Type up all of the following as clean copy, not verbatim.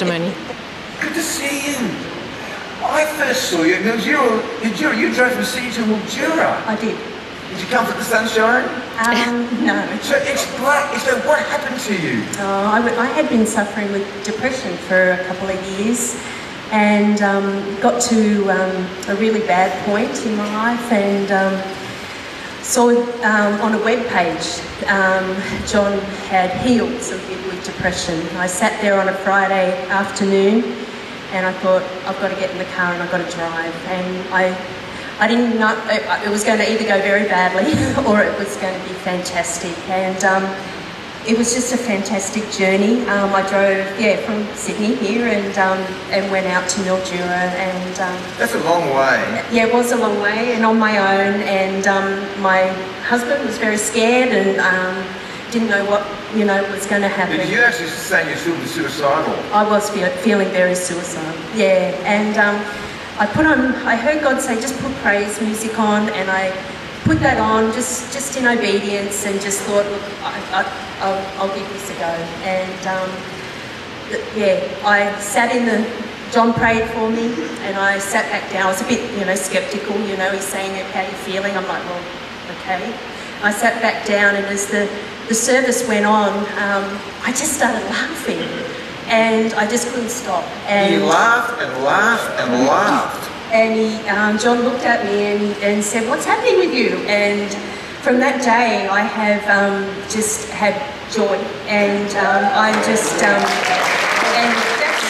testimony. Good to see you. I first saw you in Mildura. You drove from Sydney to Mildura. I did. Did you come for the sunshine? No. So explain. So what happened to you? I had been suffering with depression for a couple of years, and got to a really bad point in my life, and saw on a web page John had healed some people with depression. I sat there on a Friday afternoon, and I thought, I've got to get in the car and I've got to drive. And I didn't know it was going to either go very badly or it was going to be fantastic. And it was just a fantastic journey. I drove, from Sydney here and went out to Mildura. And that's a long way. Yeah, it was a long way, and on my own. And my husband was very scared and didn't know what was going to happen. Did you actually say you feel suicidal? I was feeling very suicidal. Yeah, and I heard God say, just put praise music on, and I put that on just in obedience, and just thought, look, I'll give this a go. And I sat in John prayed for me, and I sat back down. I was a bit, sceptical. He's saying, how are you feeling? I'm like, well, okay. I sat back down, and as the service went on, I just started laughing, and I just couldn't stop. And you laughed and laughed and laughed. And John looked at me and said, what's happening with you? And from that day, I have just had joy, and I'm just, and that's...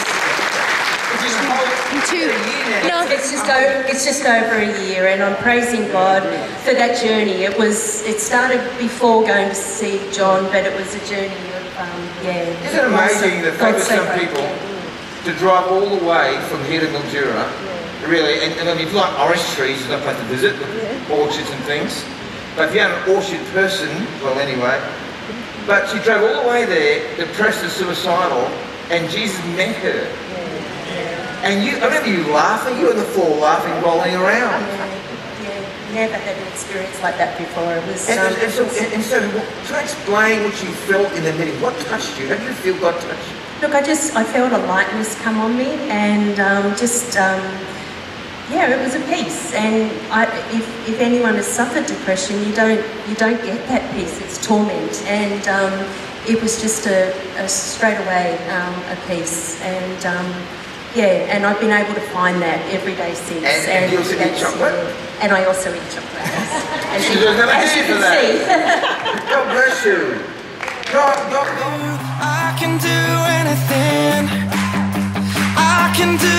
No, it's just over a year, and I'm praising God for that journey. It started before going to see John, but it was a journey of, Isn't it amazing the fact that some people to drive all the way from here to Mildura, really, and I mean, if you like orange trees, there's no place to visit, orchards and things. But if you're an orchard person, well, anyway. But she drove all the way there, depressed and suicidal, and Jesus met her. And I remember you laughing, you were on the floor laughing, rolling around. Never had an experience like that before. It was. And so, try to explain what you felt in the meeting. What touched you? How did you feel God touched you? Look, I felt a lightness come on me, and it was a peace. And if anyone has suffered depression, you don't get that peace. It's torment, and it was just a straight away a peace. And I've been able to find that every day since. And you also eat chocolate? And I also eat chocolate. As you can see. God bless you. God. I can do anything. I can do